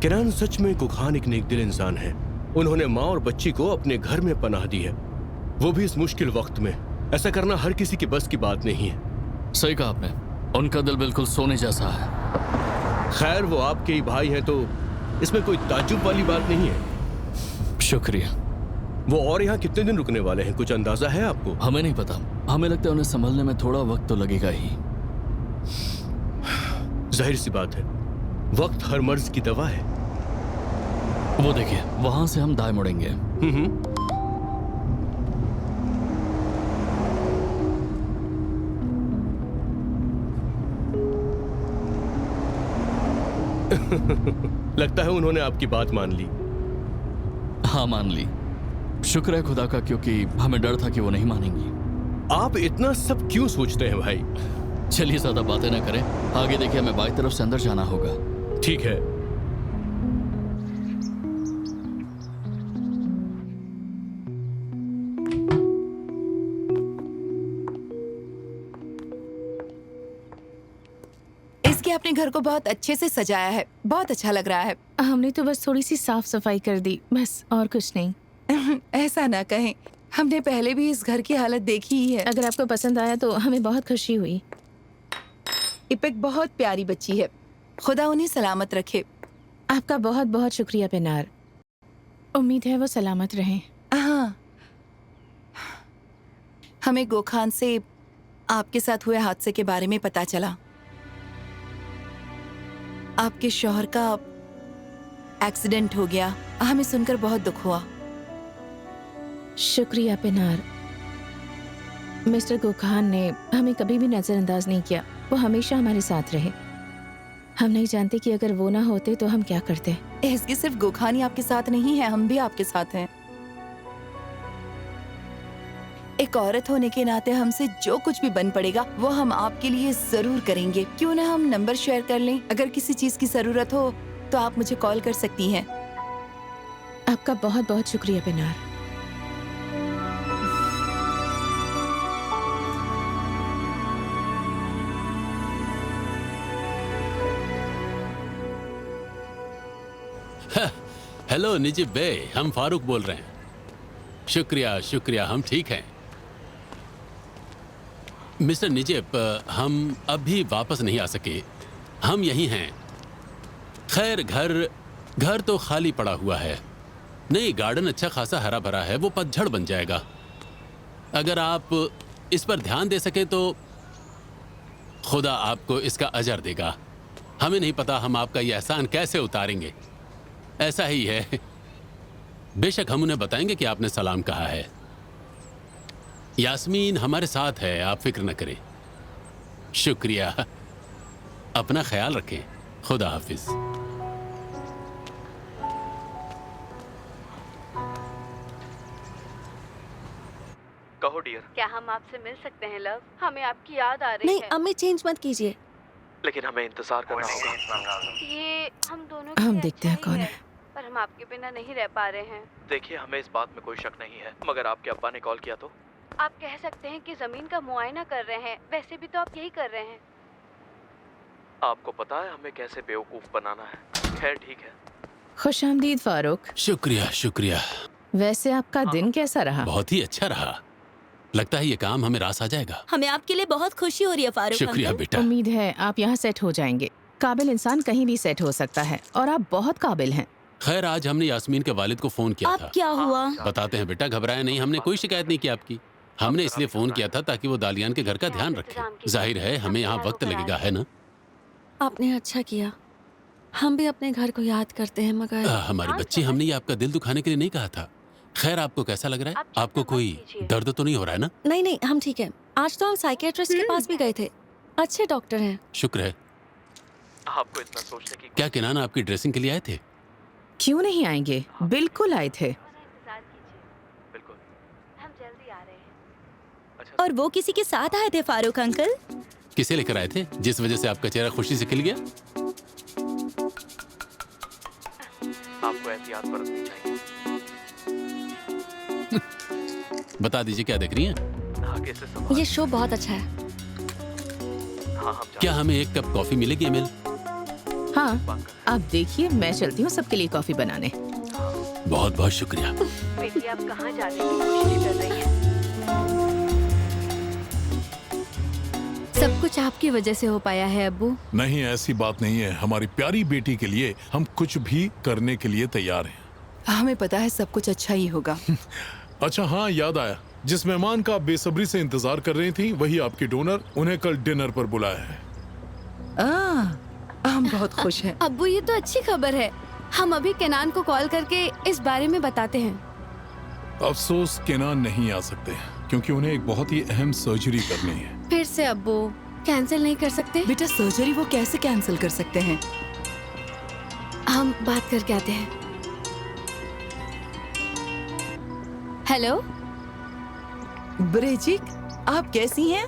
किरण, सच में गुखान एक नेकदिल इंसान है। उन्होंने माँ और बच्ची को अपने घर में पनाह दी है, वो भी इस मुश्किल वक्त में। ऐसा करना हर किसी की बस की बात नहीं है। सही कहा आपने, उनका दिल बिल्कुल सोने जैसा है। खैर, वो आपके ही भाई हैं तो इसमें कोई ताज्जुब वाली बात नहीं है। शुक्रिया। वो और यहाँ कितने दिन रुकने वाले हैं, कुछ अंदाजा है आपको? हमें नहीं पता, हमें लगता है उन्हें संभलने में थोड़ा वक्त तो लगेगा ही। जाहिर सी बात है, वक्त हर मर्ज की दवा है। वो देखिए, वहां से हम दाएं मुड़ेंगे। लगता है उन्होंने आपकी बात मान ली। हाँ, मान ली। शुक्र है खुदा का, क्योंकि हमें डर था कि वो नहीं मानेंगी। आप इतना सब क्यों सोचते हैं भाई? चलिए ज्यादा बातें ना करें, आगे देखिए, हमें बाई तरफ से अंदर जाना होगा। ठीक है। इसके अपने घर को बहुत अच्छे से सजाया है, बहुत अच्छा लग रहा है। हमने तो बस थोड़ी सी साफ सफाई कर दी, बस, और कुछ नहीं। ऐसा ना कहें, हमने पहले भी इस घर की हालत देखी ही है। अगर आपको पसंद आया तो हमें बहुत खुशी हुई। इपेक बहुत प्यारी बच्ची है, खुदा उन्हें सलामत रखे। आपका बहुत बहुत शुक्रिया पिनार, उम्मीद है वो सलामत रहें। हाँ, हमें गोखान से आपके साथ हुए हादसे के बारे में पता चला। आपके शौहर का एक्सीडेंट हो गया, हमें सुनकर बहुत दुख हुआ। शुक्रिया पिनार। मिस्टर गोखान ने हमें कभी भी नजरअंदाज नहीं किया, वो हमेशा हमारे साथ रहे। हम नहीं जानते कि अगर वो ना होते तो हम क्या करते। इसके सिर्फ गोखान ही आपके साथ नहीं है, हम भी आपके साथ हैं। एक औरत होने के नाते हमसे जो कुछ भी बन पड़ेगा वो हम आपके लिए जरूर करेंगे। क्यों ना हम नंबर शेयर कर लें, अगर किसी चीज की जरूरत हो तो आप मुझे कॉल कर सकती हैं। आपका बहुत बहुत शुक्रिया पिनार। हेलो निजिब बे, हम फारूक बोल रहे हैं। शुक्रिया शुक्रिया, हम ठीक हैं। मिस्टर निजिब, हम अभी वापस नहीं आ सके, हम यहीं हैं। खैर, घर तो खाली पड़ा हुआ है। नहीं, गार्डन अच्छा खासा हरा भरा है, वो पतझड़ बन जाएगा। अगर आप इस पर ध्यान दे सके तो खुदा आपको इसका अजर देगा। हमें नहीं पता हम आपका ये एहसान कैसे उतारेंगे। ऐसा ही है। बेशक हम उन्हें बताएंगे कि आपने सलाम कहा है। यास्मीन हमारे साथ है, आप फिक्र न करें। शुक्रिया, अपना ख्याल रखें। खुदा हाफिज। कहो डियर। क्या हम आपसे मिल सकते हैं लव? हमें आपकी याद आ रही है। नहीं, अम्मी चेंज मत कीजिए। लेकिन हमें इंतजार करना होगा। ये हम दोनों हम के देखते हैं अच्छा ही कौन है। पर हम आपके बिना नहीं रह पा रहे हैं। देखिए, हमें इस बात में कोई शक नहीं है, मगर आपके अब्बा ने कॉल किया तो? आप कह सकते हैं कि जमीन का मुआयना कर रहे हैं, वैसे भी तो आप यही कर रहे हैं। आपको पता है हमें कैसे बेवकूफ बनाना है। खैर ठीक है। खुशामदीद फारूक। शुक्रिया शुक्रिया। वैसे आपका दिन कैसा रहा? बहुत ही अच्छा रहा। लगता है ये काम हमें रास आ जाएगा। हमें आपके लिए बहुत खुशी हो रही है फारूक शुक्रिया अंकल। बेटा। उम्मीद है आप यहाँ सेट हो जाएंगे। काबिल इंसान कहीं भी सेट हो सकता है और आप बहुत काबिल हैं। खैर, आज हमने यास्मीन के वालिद को फोन किया अब था। क्या हुआ? बताते हैं बेटा, घबराए नहीं, हमने कोई शिकायत नहीं की आपकी। हमने इसलिए फोन किया था ताकि वो दालियान के घर का ध्यान रखे। जाहिर है हमें यहाँ वक्त लगेगा, है ना? आपने अच्छा किया। हम भी अपने घर को याद करते हैं, मगर हमारी बच्ची, हमने ये आपका दिल दुखाने के लिए नहीं कहा था। खैर, आपको कैसा लग रहा है? आपको कोई दर्द तो नहीं हो रहा है ना? नहीं नहीं, हम ठीक है। आज तो हम साइकियाट्रिस्ट के पास भी गए थे, अच्छे डॉक्टर हैं। शुक्र है। आपको इतना सोचने की क्या किनान आपकी ड्रेसिंग के लिए आए थे? क्यों नहीं आएंगे, बिल्कुल आए थे। इंतजार कीजिए, बिल्कुल। हम जल्दी आ रहे हैं। अच्छा, और वो किसी के साथ आए थे फारूक अंकल? किसे लेकर आए थे जिस वजह से आपका चेहरा खुशी से खिल गया? आपको एहतियात बरतनी चाहिए। बता दीजिए क्या देख रही हैं? धागे से संभाल। ये शो बहुत अच्छा है। हाँ, हम क्या हमें एक कप कॉफी मिलेगी अमिल? हाँ, आप देखिए, मैं चलती हूँ सबके लिए कॉफी बनाने। बहुत बहुत शुक्रिया। बेटी आप कहाँ जाने की कोशिश कर रही हैं? सब कुछ आपकी वजह से हो पाया है अब्बू। नहीं, ऐसी बात नहीं है। हमारी प्यारी बेटी के लिए हम कुछ भी करने के लिए तैयार हैं। हमें पता है सब कुछ अच्छा ही होगा। अच्छा हाँ, याद आया, जिस मेहमान का आप बेसब्री से इंतजार कर रही थी वही आपकी डोनर। उन्हें कल डिनर पर बुलाया है। हम बहुत खुश हैं। अब्बू ये तो अच्छी खबर है। हम अभी केनान को कॉल करके इस बारे में बताते हैं। अफसोस केनान नहीं आ सकते क्योंकि उन्हें एक बहुत ही अहम सर्जरी करनी है। फिर से अब्बू कैंसिल नहीं कर सकते? बेटा सर्जरी वो कैसे कैंसिल कर सकते हैं? हम बात करके आते हैं। हेलो ब्रिजिक, आप कैसी हैं?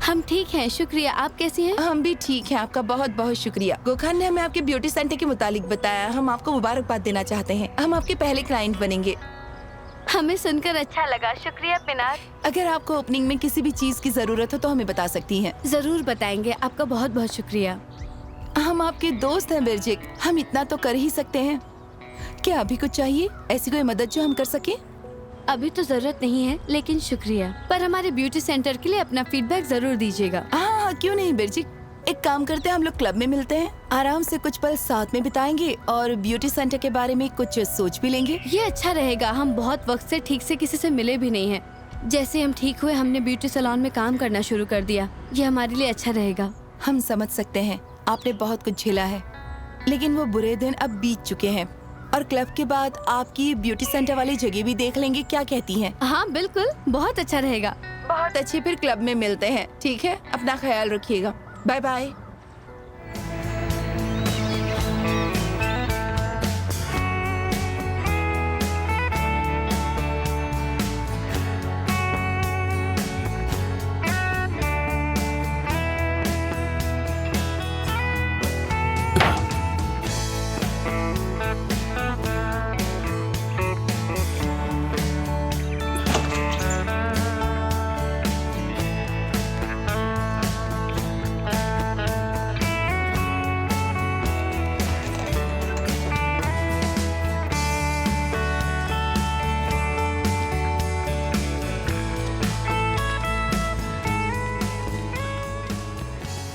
हम ठीक हैं, शुक्रिया। आप कैसी हैं? हम भी ठीक हैं, आपका बहुत बहुत शुक्रिया। गोखान ने हमें आपके ब्यूटी सेंटर के मुतालिक बताया। हम आपको मुबारकबाद देना चाहते हैं। हम आपके पहले क्लाइंट बनेंगे। हमें सुनकर अच्छा लगा, शुक्रिया पिनाक। अगर आपको ओपनिंग में किसी भी चीज की जरूरत हो तो हमें बता सकती हैं। जरूर बताएंगे। आपका बहुत बहुत शुक्रिया। हम आपके दोस्त हैं बिरजिक, हम इतना तो कर ही सकते हैं। क्या अभी कुछ चाहिए, ऐसी कोई मदद जो हम कर सके? अभी तो जरूरत नहीं है, लेकिन शुक्रिया। पर हमारे ब्यूटी सेंटर के लिए अपना फीडबैक जरूर दीजिएगा। हाँ, क्यों नहीं बिरजिक। एक काम करते हैं, हम लोग क्लब में मिलते हैं, आराम से कुछ पल साथ में बिताएंगे और ब्यूटी सेंटर के बारे में कुछ सोच भी लेंगे। ये अच्छा रहेगा। हम बहुत वक्त से ठीक से किसी से मिले भी नहीं हैं। जैसे हम ठीक हुए हमने ब्यूटी सैलून में काम करना शुरू कर दिया। ये हमारे लिए अच्छा रहेगा। हम समझ सकते हैं, आपने बहुत कुछ झेला है, लेकिन वो बुरे दिन अब बीत चुके हैं और क्लब के बाद आपकी ब्यूटी सेंटर वाली जगह भी देख लेंगे। क्या कहती हैं? हाँ बिल्कुल, बहुत अच्छा रहेगा। बहुत अच्छे, फिर क्लब में मिलते हैं। ठीक है, अपना ख्याल रखिएगा। Bye bye.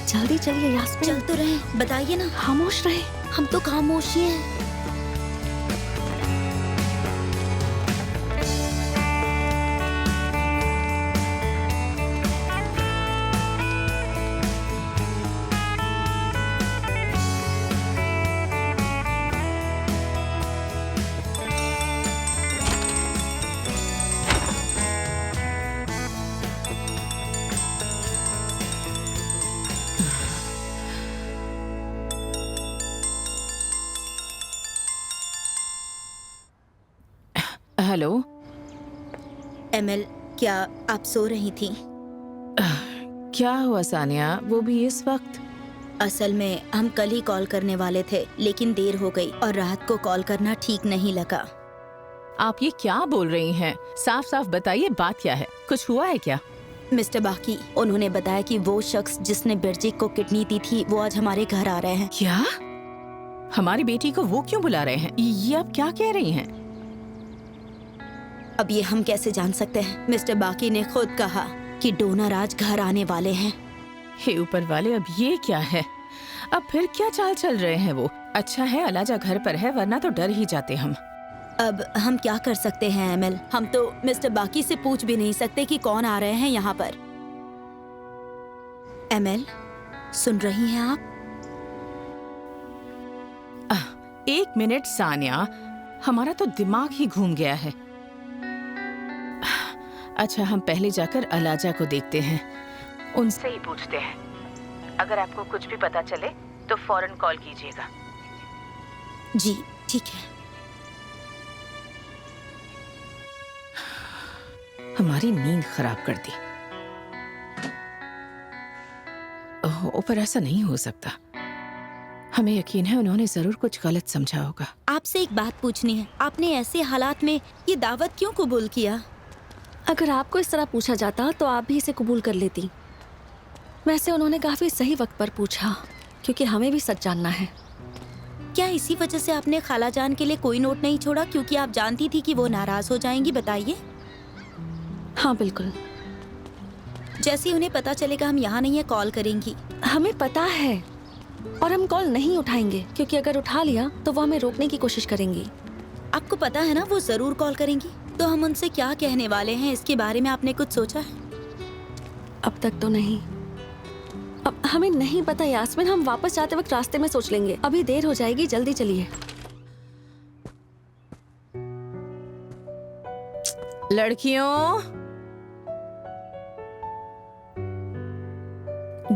जल्दी चलिए यास्मीन। चल तो रहे, बताइए ना। खामोश रहे। हम तो खामोश ही हैं। हेलो एमएल, क्या आप सो रही थी? क्या हुआ सानिया, वो भी इस वक्त? असल में हम कल ही कॉल करने वाले थे, लेकिन देर हो गई और रात को कॉल करना ठीक नहीं लगा। आप ये क्या बोल रही हैं? साफ साफ बताइए, बात क्या है? कुछ हुआ है क्या? मिस्टर बाकी, उन्होंने बताया कि वो शख्स जिसने बिरजिक को किडनी दी थी वो आज हमारे घर आ रहे हैं। क्या? हमारी बेटी को वो क्यों बुला रहे हैं? ये आप क्या कह रही हैं? अब ये हम कैसे जान सकते हैं? मिस्टर बाकी ने खुद कहा कि डोनर आज घर आने वाले हैं। हे ऊपर वाले, अब ये क्या है? अब फिर क्या चाल चल रहे हैं वो? अच्छा है अलाजा घर पर है, वरना तो डर ही जाते हम। अब हम क्या कर सकते हैं एमएल? हम तो मिस्टर बाकी से पूछ भी नहीं सकते कि कौन आ रहे हैं यहाँ पर। एमएल, सुन रही हैं आप? एक मिनट सानिया, हमारा तो दिमाग ही घूम गया है। अच्छा, हम पहले जाकर अलाजा को देखते हैं, उनसे ही पूछते हैं। अगर आपको कुछ भी पता चले तो फौरन कॉल कीजिएगा। जी ठीक है। हमारी नींद खराब कर दी। ऊपर ऐसा नहीं हो सकता। हमें यकीन है उन्होंने जरूर कुछ गलत समझा होगा। आपसे एक बात पूछनी है, आपने ऐसे हालात में ये दावत क्यों कबूल किया? अगर आपको इस तरह पूछा जाता तो आप भी इसे कबूल कर लेती। वैसे उन्होंने काफी सही वक्त पर पूछा, क्योंकि हमें भी सच जानना है। क्या इसी वजह से आपने खालाजान के लिए कोई नोट नहीं छोड़ा, क्योंकि आप जानती थी कि वो नाराज हो जाएंगी? बताइए। हाँ बिल्कुल। जैसे ही उन्हें पता चलेगा हम यहाँ नहीं है, कॉल करेंगी। हमें पता है, और हम कॉल नहीं उठाएंगे, क्योंकि अगर उठा लिया तो वो हमें रोकने की कोशिश करेंगी। आपको पता है ना वो जरूर कॉल करेंगी। तो हम उनसे क्या कहने वाले हैं, इसके बारे में आपने कुछ सोचा है? अब तक तो नहीं। अब हमें नहीं पता यास्मीन, हम वापस जाते वक्त रास्ते में सोच लेंगे। अभी देर हो जाएगी, जल्दी चलिए। लड़कियों,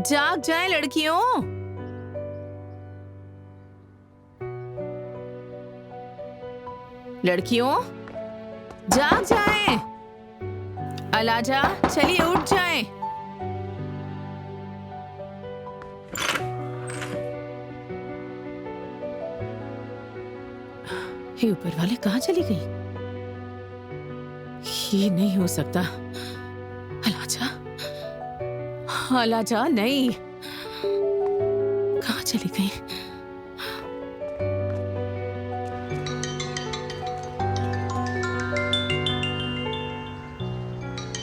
जाग जाए लड़कियों। लड़कियों जाग जाए। अलाजा चलिए उठ जाए। ये ऊपर वाले कहाँ चली गई? ये नहीं हो सकता। अलाजा, अलाजा नहीं, कहाँ चली गई?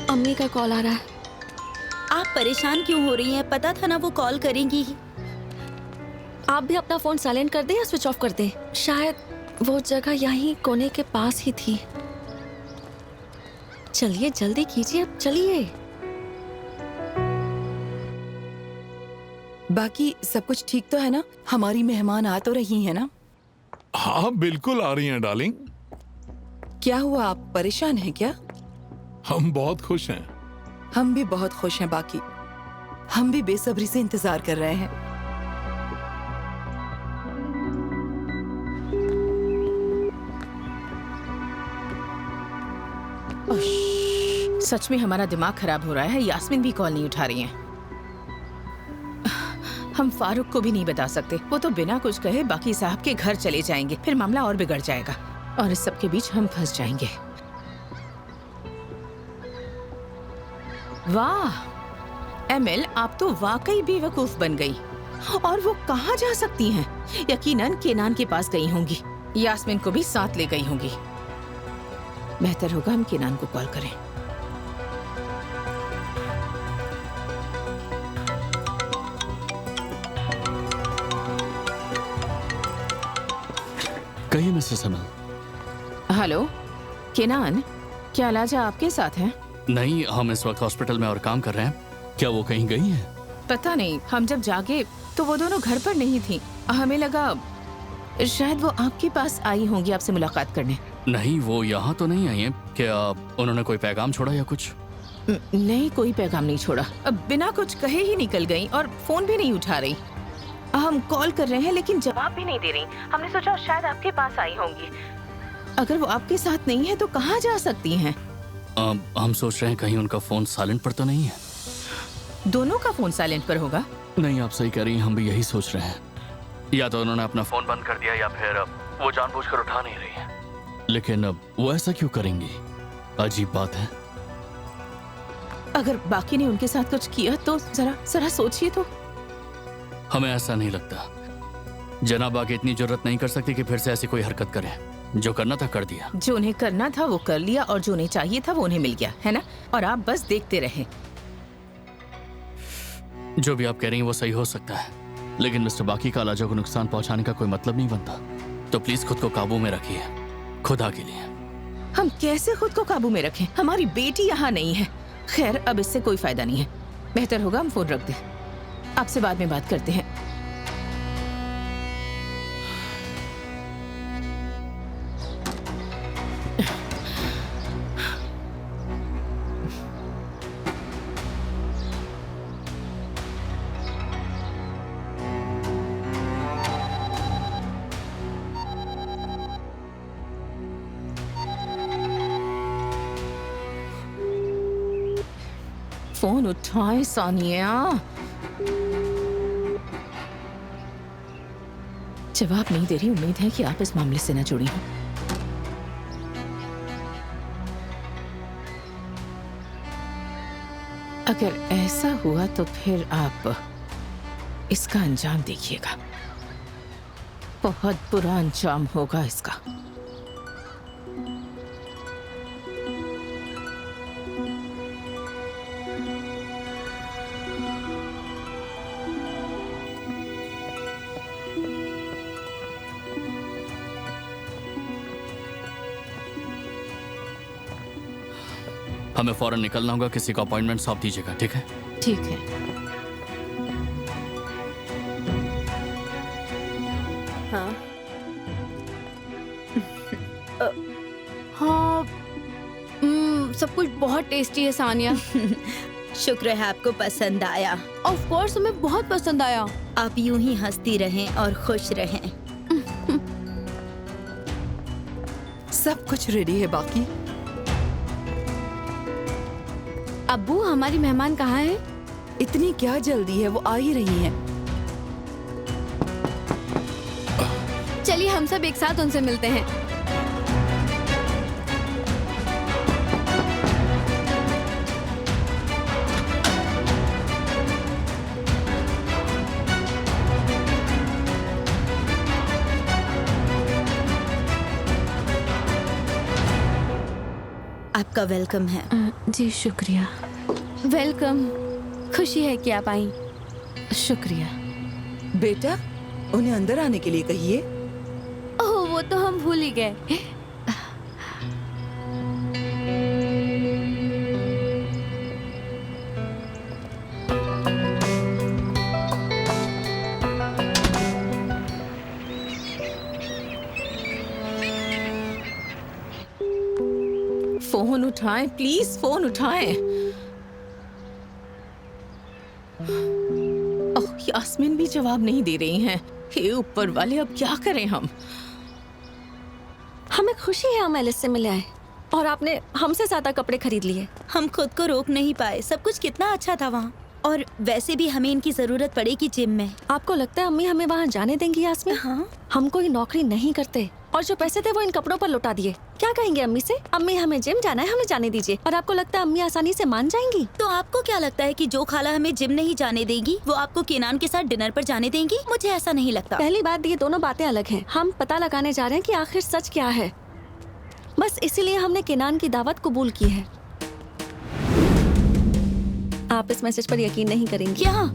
अम्मी का कॉल आ रहा है। आप परेशान क्यों हो रही हैं? पता था ना वो कॉल करेंगी ही। आप भी अपना फोन साइलेंट कर दे या स्विच ऑफ कर दे। शायद वो जगह यहीं कोने के पास ही थी। चलिए जल्दी कीजिए, अब चलिए। बाकी सब कुछ ठीक तो है ना? हमारी मेहमान आ तो रही है ना? हाँ बिल्कुल आ रही हैं डार्लिंग। क्या हुआ, आप परेशान हैं क्या? हम बहुत खुश हैं। हम भी बहुत खुश हैं। बाकी हम भी बेसब्री से इंतजार कर रहे हैं। सच में हमारा दिमाग खराब हो रहा है। यास्मीन भी कॉल नहीं उठा रही है। हम फारूक को भी नहीं बता सकते। वो तो बिना कुछ कहे बाकी साहब के घर चले जाएंगे, फिर मामला और बिगड़ जाएगा और इस सब के बीच हम फंस जाएंगे। वाह एमिल, आप तो वाकई बेवकूफ बन गई। और वो कहाँ जा सकती हैं? यकीनन केनान के पास गई होंगी। यास्मीन को भी साथ ले गई होंगी। बेहतर होगा हम केनान को कॉल करें। कहिए मिस्टर सनल। हेलो केनान, क्या अलाजा आपके साथ है? नहीं, हम इस वक्त हॉस्पिटल में और काम कर रहे हैं। क्या वो कहीं गई हैं? पता नहीं, हम जब जागे तो वो दोनों घर पर नहीं थी। हमें लगा शायद वो आपके पास आई होंगी आपसे मुलाकात करने। नहीं, वो यहाँ तो नहीं आई हैं। क्या उन्होंने कोई पैगाम छोड़ा या कुछ? नहीं, कोई पैगाम नहीं छोड़ा। अब बिना कुछ कहे ही निकल गई और फोन भी नहीं उठा रही। हम कॉल कर रहे हैं लेकिन जवाब भी नहीं दे रही। हमने सोचा शायद आपके पास आई होंगी। अगर वो आपके साथ नहीं है तो कहाँ जा सकती हैं? हम सोच रहे हैं कहीं उनका फोन साइलेंट पर तो नहीं है। दोनों का फोन साइलेंट पर होगा? नहीं, आप सही कह रही हैं, हम भी यही सोच रहे हैं। या तो उन्होंने अपना फोन बंद कर दिया या फिर वो जानबूझकर उठा नहीं रही है। लेकिन अब वो ऐसा क्यों करेंगी? अजीब बात है। अगर बाकी ने उनके साथ कुछ किया तो जरा सोचिए तो। हमें ऐसा नहीं लगता। जनाब आगे इतनी जरूरत नहीं कर सकती कि फिर से ऐसी कोई हरकत करें। जो करना था कर दिया। जो उन्हें करना था वो कर लिया और जो उन्हें चाहिए था वो उन्हें मिल गया, है ना? और आप बस देखते रहे। जो भी आप कह रही हैं वो सही हो सकता है, लेकिन मिस्टर बाकी का अलाजा को नुकसान पहुंचाने का कोई मतलब नहीं बनता। तो प्लीज खुद को काबू में रखिए, खुदा के लिए। हम कैसे खुद को काबू में रखें? हमारी बेटी यहाँ नहीं है। खैर, अब इससे कोई फायदा नहीं है। बेहतर होगा हम फोन रख दें। आपसे बाद में बात करते हैं। फोन उठाए सानिया। जवाब नहीं दे रही। उम्मीद है कि आप इस मामले से न जुड़ी हो। अगर ऐसा हुआ तो फिर आप इसका अंजाम देखिएगा। बहुत बुरा अंजाम होगा इसका। हमें फौरन निकलना होगा, किसी का अपॉइंटमेंट सौंप दीजिएगा, ठीक है? ठीक है। हाँ हाँ, सब कुछ बहुत टेस्टी है सानिया। शुक्र है आपको पसंद आया। ऑफ कोर्स हमें बहुत पसंद आया। आप यूं ही हंसती रहें और खुश रहें। सब कुछ रेडी है बाकी? अब्बू, हमारी मेहमान कहाँ है? इतनी क्या जल्दी है, वो आ ही रही हैं। चलिए हम सब एक साथ उनसे मिलते हैं। आपका वेलकम है। जी शुक्रिया। वेलकम। खुशी है कि आप आई। शुक्रिया। बेटा, उन्हें अंदर आने के लिए कहिए। ओह, वो तो हम भूल ही गए। फोन उठाएं प्लीज, फोन उठाएं। ओह, यास्मीन भी जवाब नहीं दे रही हैं। हे ऊपर वाले, अब क्या करें हम? हमें खुशी है हम एलिस से मिले आए और आपने हमसे ज्यादा कपड़े खरीद लिए। हम खुद को रोक नहीं पाए। सब कुछ कितना अच्छा था वहाँ। और वैसे भी हमें इनकी जरूरत पड़ेगी जिम में। आपको लगता है अम्मी हमें वहाँ जाने देंगी यास्मीन? हाँ। हम कोई नौकरी नहीं करते और जो पैसे थे वो इन कपड़ों पर लौटा दिए। क्या कहेंगे अम्मी से? अम्मी हमें जिम जाना है, हमें जाने दीजिए। और आपको लगता है अम्मी आसानी से मान जाएंगी? तो आपको क्या लगता है कि जो खाला हमें जिम नहीं जाने देगी वो आपको केनान के साथ डिनर पर जाने देंगी? मुझे ऐसा नहीं लगता। पहली बात, ये दोनों बातें अलग हैं। हम पता लगाने जा रहे हैं कि आखिर सच क्या है। बस इसीलिए हमने केनान की दावत कबूल की है। आप इस मैसेज पर यकीन नहीं करेंगी। क्या?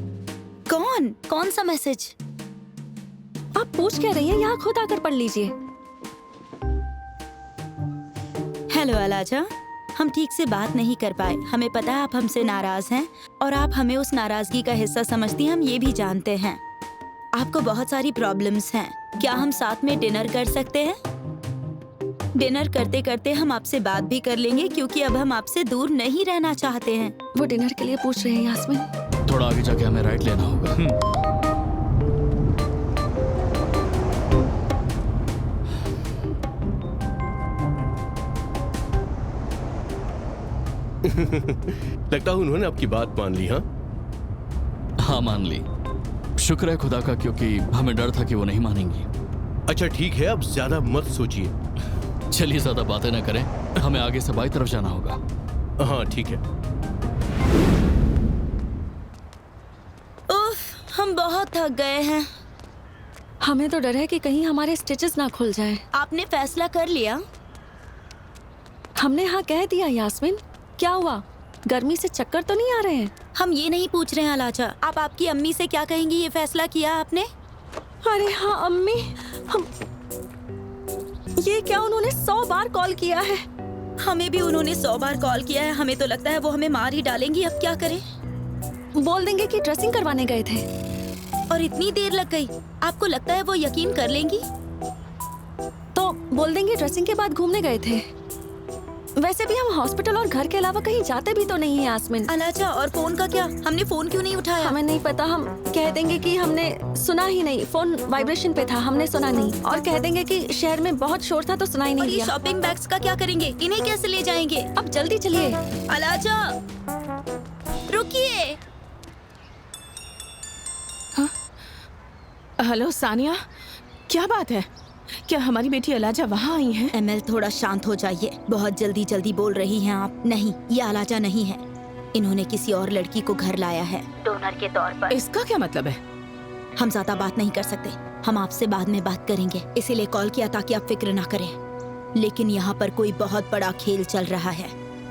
कौन सा मैसेज? आप पूछ क्या रही हैं? यहाँ खुद आकर पढ़ लीजिए। हेलो अलाजा, हम ठीक से बात नहीं कर पाए। हमें पता है आप हमसे नाराज हैं और आप हमें उस नाराजगी का हिस्सा समझती हैं, हम ये भी जानते हैं। आपको बहुत सारी प्रॉब्लम्स हैं। क्या हम साथ में डिनर कर सकते हैं? डिनर करते करते हम आपसे बात भी कर लेंगे, क्योंकि अब हम आपसे दूर नहीं रहना चाहते हैं। वो डिनर के लिए पूछ रहे हैं यास्मीन। थोड़ा आगे जाके हमें राइट लेना होगा। लगता है उन्होंने आपकी बात मान ली। हाँ हाँ, मान ली। शुक्र है खुदा का, क्योंकि हमें डर था कि वो नहीं मानेंगी। अच्छा ठीक है, अब ज्यादा मत सोचिए। चलिए ज्यादा बातें ना करें, हमें आगे से बाई तरफ जाना होगा। हाँ ठीक है। उफ, हम बहुत थक गए हैं। हमें तो डर है कि कहीं हमारे स्टिचेस ना खुल जाएं। आपने फैसला कर लिया? हमने हाँ कह दिया यास्मीन। क्या हुआ? गर्मी से चक्कर तो नहीं आ रहे हैं? हम ये नहीं पूछ रहे हैं अलाजा। आप आपकी अम्मी से क्या कहेंगी? ये फैसला किया आपने? अरे हाँ अम्मी, हम ये क्या, उन्होंने 100 बार कॉल किया है। हमें भी उन्होंने 100 बार कॉल किया है। हमें तो लगता है वो हमें मार ही डालेंगी। अब क्या करें? बोल देंगे कि ड्रेसिंग करवाने गए थे। और इतनी देर लग गई। आपको लगता है वो यकीन कर लेंगी? तो बोल देंगे ड्रेसिंग के बाद घूमने गए थे। वैसे भी हम हॉस्पिटल और घर के अलावा कहीं जाते भी तो नहीं है यास्मीन। अलाजा, और फोन का क्या? हमने फोन क्यों नहीं उठाया? हमें नहीं पता। हम कह देंगे कि हमने सुना ही नहीं, फोन वाइब्रेशन पे था, हमने सुना नहीं। और कह देंगे कि शहर में बहुत शोर था तो सुना ही नहीं दिया। और ये शॉपिंग बैग्स का क्या करेंगे? इन्हें कैसे ले जाएंगे? अब जल्दी चलिए। अलाजा, रुकिए। हेलो सानिया, क्या बात है? क्या हमारी बेटी अलाजा वहाँ आई है? एमएल, थोड़ा शांत हो जाइए। बहुत जल्दी बोल रही हैं आप। नहीं, ये अलाजा नहीं है। इन्होंने किसी और लड़की को घर लाया है डोनर के तौर पर। इसका क्या मतलब है? हम ज्यादा बात नहीं कर सकते। हम आपसे बाद में बात करेंगे, इसीलिए कॉल किया ताकि आप फिक्र ना करें। लेकिन यहाँ पर कोई बहुत बड़ा खेल चल रहा है।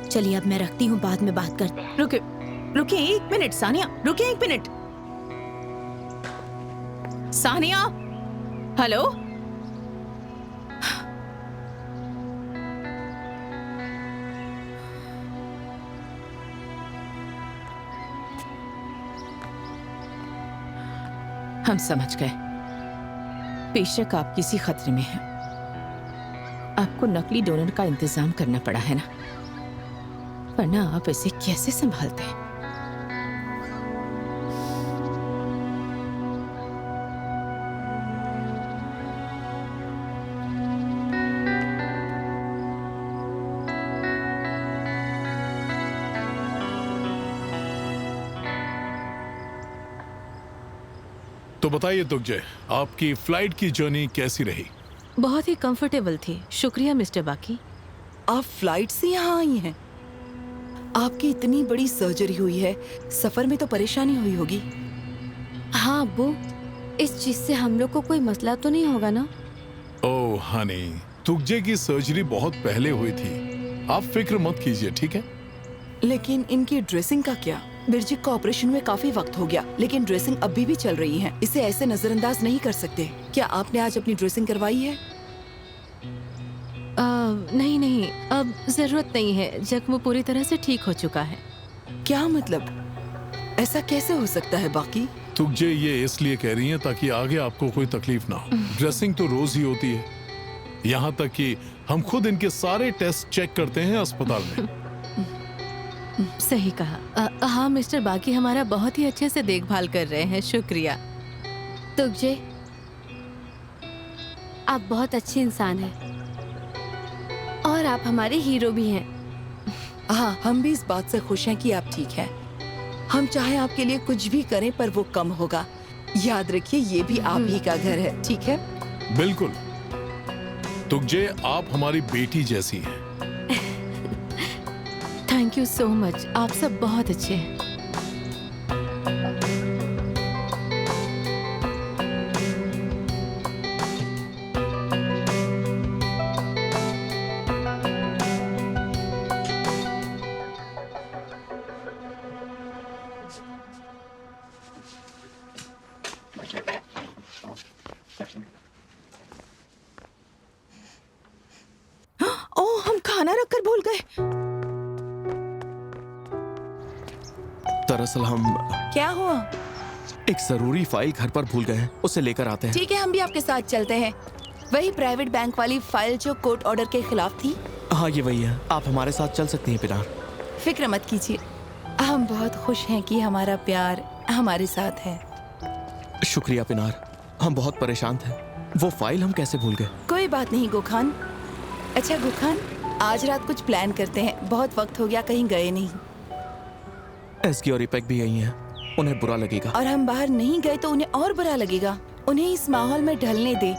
चलिए अब मैं रखती हूँ, बाद में बात करते हैं। रुकिए 1 मिनट सानिया, रुकिए 1 मिनट। सानिया, हेलो। हम समझ गए, बेशक आप किसी खतरे में हैं। आपको नकली डोनर का इंतजाम करना पड़ा है ना, वरना आप इसे कैसे संभालते हैं? तो बताइए तुगजे, आपकी फ्लाइट की जर्नी कैसी रही? बहुत ही कंफर्टेबल थी, शुक्रिया मिस्टर बाकी। आप फ्लाइट से यहाँ आई हैं? आपकी इतनी बड़ी सर्जरी हुई है, सफर में तो परेशानी हुई होगी। हाँ अब्बू, इस चीज से हम लोग को कोई मसला तो नहीं होगा ना? ओह हनी, तुगजे की सर्जरी बहुत पहले हुई थी, आप फिक्र मत कीजिए, ठीक है? लेकिन इनकी ड्रेसिंग का क्या? बिरजिक का ऑपरेशन हुए काफी वक्त हो गया, लेकिन ड्रेसिंग अभी भी चल रही है। इसे ऐसे नजरअंदाज नहीं कर सकते। क्या आपने आज अपनी ड्रेसिंग करवाई है? नहीं, अब जरूरत नहीं है, जख्म पूरी तरह से ठीक हो चुका है। क्या मतलब? ऐसा कैसे हो सकता है बाकी? तुगजे ये इसलिए कह रही हैं ताकि आगे आपको कोई तकलीफ ना हो। ड्रेसिंग तो रोज ही होती है, यहाँ तक कि हम खुद इनके सारे टेस्ट चेक करते हैं अस्पताल में। सही कहा। हाँ मिस्टर बाकी हमारा बहुत ही अच्छे से देखभाल कर रहे हैं, शुक्रिया। तुगजे, आप बहुत अच्छे इंसान हैं और आप हमारे हीरो भी हैं। हाँ, हम भी इस बात से खुश हैं कि आप ठीक हैं। हम चाहे आपके लिए कुछ भी करें पर वो कम होगा। याद रखिए ये भी आप ही का घर है, ठीक है? बिल्कुल। तुगजे, आप हमारी बेटी जैसी हैं। थैंक यू सो मच, आप सब बहुत अच्छे हैं। ओह, हम खाना रखकर भूल गए। दरअसल हम क्या हुआ? एक जरूरी फाइल घर पर भूल गए हैं, उसे लेकर आते हैं। ठीक है, हम भी आपके साथ चलते हैं। वही प्राइवेट बैंक वाली फाइल जो कोर्ट ऑर्डर के खिलाफ थी? हाँ ये वही है, आप हमारे साथ चल सकती हैं पिनार। फिक्र मत कीजिए, हम बहुत खुश हैं कि हमारा प्यार हमारे साथ है। शुक्रिया पिनार, हम बहुत परेशान थे। वो फाइल हम कैसे भूल गए? कोई बात नहीं गुखान। अच्छा गुखान, आज रात कुछ प्लान करते हैं। बहुत वक्त हो गया कहीं गए नहीं। एस्की और इपेक भी यही हैं, उन्हें बुरा लगेगा। और हम बाहर नहीं गए तो उन्हें और बुरा लगेगा। उन्हें इस माहौल में ढलने दे,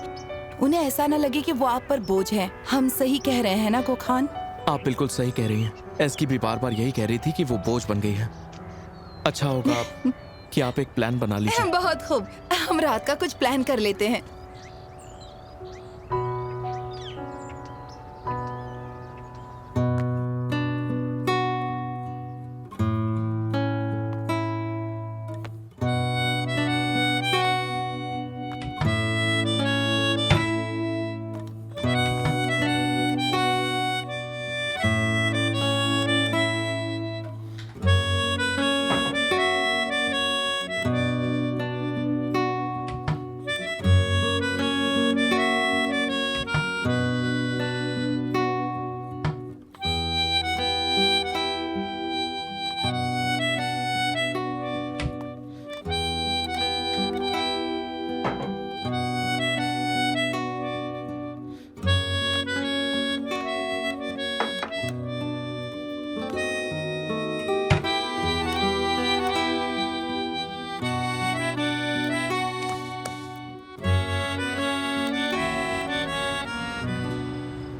उन्हें ऐसा न लगे कि वो आप पर बोझ है। हम सही कह रहे हैं ना गुखान? आप बिल्कुल सही कह रही हैं। एस्की भी बार बार यही कह रही थी कि वो बोझ बन गई है। अच्छा होगा कि आप एक प्लान बना लीजिए। बहुत खूब, हम रात का कुछ प्लान कर लेते हैं।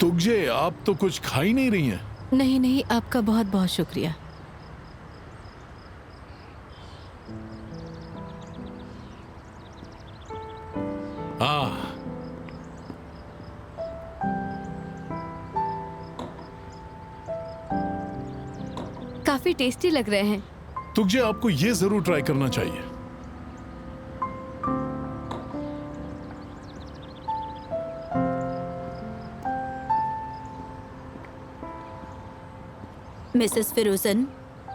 तुगजे, आप तो कुछ खा ही नहीं रही हैं। नहीं, आपका बहुत बहुत शुक्रिया। काफी टेस्टी लग रहे हैं। तुझे आपको ये जरूर ट्राई करना चाहिए। मिसेस फिरोजन,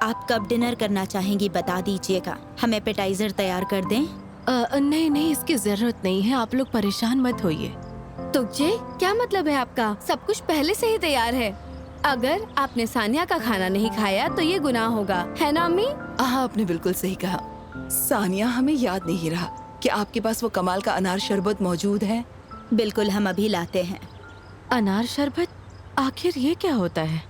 आप कब डिनर करना चाहेंगी बता दीजिएगा, हम एपेटाइजर तैयार कर दें? नहीं नहीं, इसकी जरूरत नहीं है, आप लोग परेशान मत होइए। तुझे क्या मतलब है आपका? सब कुछ पहले से ही तैयार है। अगर आपने सानिया का खाना नहीं खाया तो ये गुनाह होगा, है ना अम्मी? हाँ, आपने बिल्कुल सही कहा। सानिया, हमें याद नहीं रहा कि आपके पास वो कमाल का अनार शरबत मौजूद है। बिल्कुल, हम अभी लाते हैं। अनार शरबत? आखिर ये क्या होता है?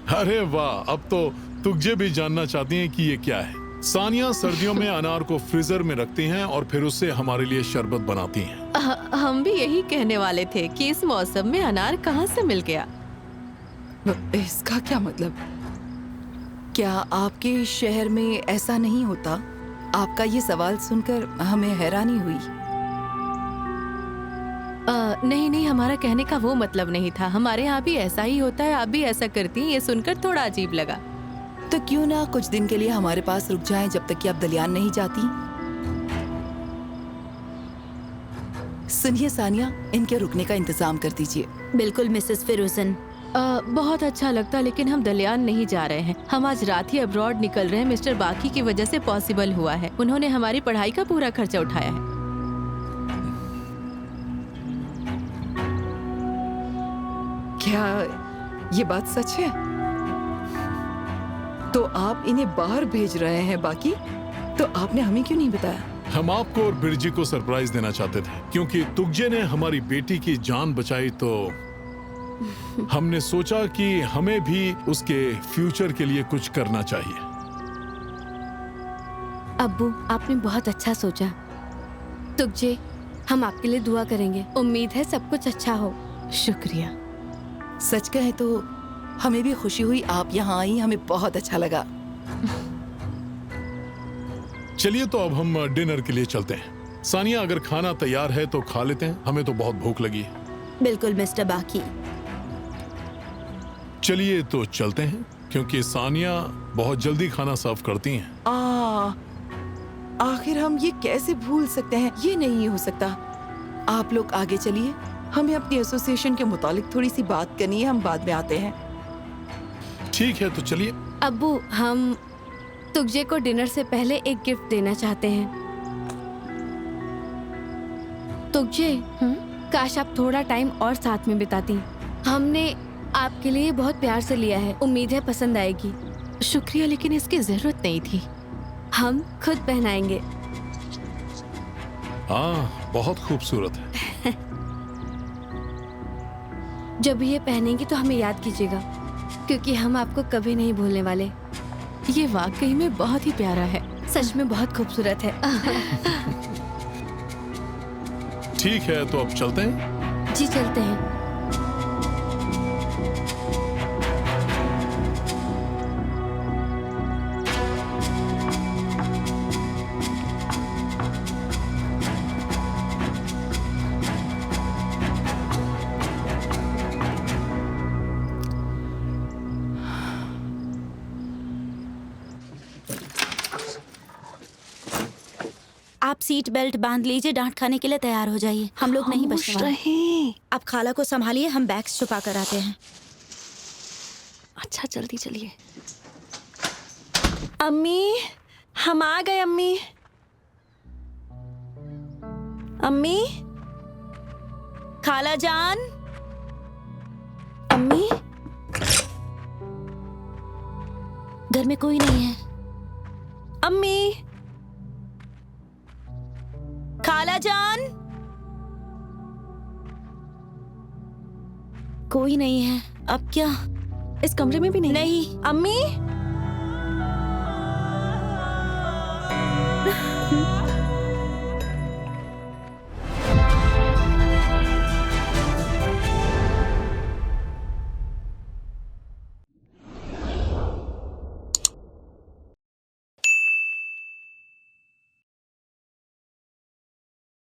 अरे वाह, अब तो तुझे भी जानना चाहती हैं कि ये क्या है। सानिया सर्दियों में अनार को फ्रीजर में रखती हैं और फिर उससे हमारे लिए शरबत बनाती हैं। हम भी यही कहने वाले थे कि इस मौसम में अनार कहाँ से मिल गया। इसका क्या मतलब? क्या आपके शहर में ऐसा नहीं होता? आपका ये सवाल सुनकर हमें हैरानी हुई। नहीं नहीं, हमारा कहने का वो मतलब नहीं था। हमारे यहाँ भी ऐसा ही होता है, आप भी ऐसा करती हैं। ये सुनकर थोड़ा अजीब लगा। तो क्यों ना कुछ दिन के लिए हमारे पास रुक जाएं जब तक कि आप दलियान नहीं जाती। सुनिए सानिया, इनके रुकने का इंतजाम कर दीजिए। बिल्कुल मिसेस फिरोजन। बहुत अच्छा लगता, लेकिन हम दलियान नहीं जा रहे हैं। हम आज रात ही अब्रॉड निकल रहे हैं। मिस्टर बाकी की वजह से पॉसिबल हुआ है। उन्होंने हमारी पढ़ाई का पूरा खर्चा उठाया है। क्या ये बात सच है? तो आप इन्हें बाहर भेज रहे हैं बाकी? तो आपने हमें क्यों नहीं बताया? हम आपको और बिरजी को सरप्राइज देना चाहते थे, क्योंकि तुझे ने हमारी बेटी की जान बचाई, तो हमने सोचा कि हमें भी उसके फ्यूचर के लिए कुछ करना चाहिए। अब्बू, आपने बहुत अच्छा सोचा। तुझे, हम आपके लिए दुआ करेंगे। उम्मीद है सब कुछ अच्छा हो। शुक्रिया। सच कहे तो हमें भी खुशी हुई आप यहाँ आई, हमें बहुत अच्छा लगा। चलिए तो अब हम डिनर के लिए चलते हैं। सानिया, अगर खाना तैयार है तो खा लेते हैं, हमें तो बहुत भूख लगी है। बिल्कुल मिस्टर बाकी। चलिए तो चलते हैं, क्योंकि सानिया बहुत जल्दी खाना सर्व करती हैं। आखिर हम ये कैसे भूल सकते हैं? ये नहीं हो सकता। आप लोग आगे चलिए, हमें अपनी एसोसिएशन के मुतालिक थोड़ी सी बात करनी है, हम बाद में आते हैं। ठीक है, तो चलिए। अब्बू, हम तुझे को डिनर से पहले एक गिफ्ट देना चाहते हैं। तुझे, काश आप थोड़ा टाइम और साथ में बिताती। हमने आपके लिए बहुत प्यार से लिया है, उम्मीद है पसंद आएगी। शुक्रिया, लेकिन इसकी जरूरत नहीं थी। हम खुद पहनाएंगे। हाँ, बहुत खूबसूरत है। जब ये पहनेंगी तो हमें याद कीजिएगा, क्योंकि हम आपको कभी नहीं भूलने वाले। ये वाकई में बहुत ही प्यारा है। सच में बहुत खूबसूरत है। ठीक है, तो अब चलते हैं। जी चलते हैं। आप सीट बेल्ट बांध लीजिए, डांट खाने के लिए तैयार हो जाइए। हम लोग नहीं बचने वाले। आप खाला को संभालिए, हम बैग्स छुपा कर आते हैं। अच्छा, जल्दी चलिए। अम्मी, हम आ गए। अम्मी, अम्मी, खाला जान। अम्मी, घर में कोई नहीं है। अम्मी, खाला जान। कोई नहीं है। अब क्या? इस कमरे में भी नहीं? नहीं। अम्मी,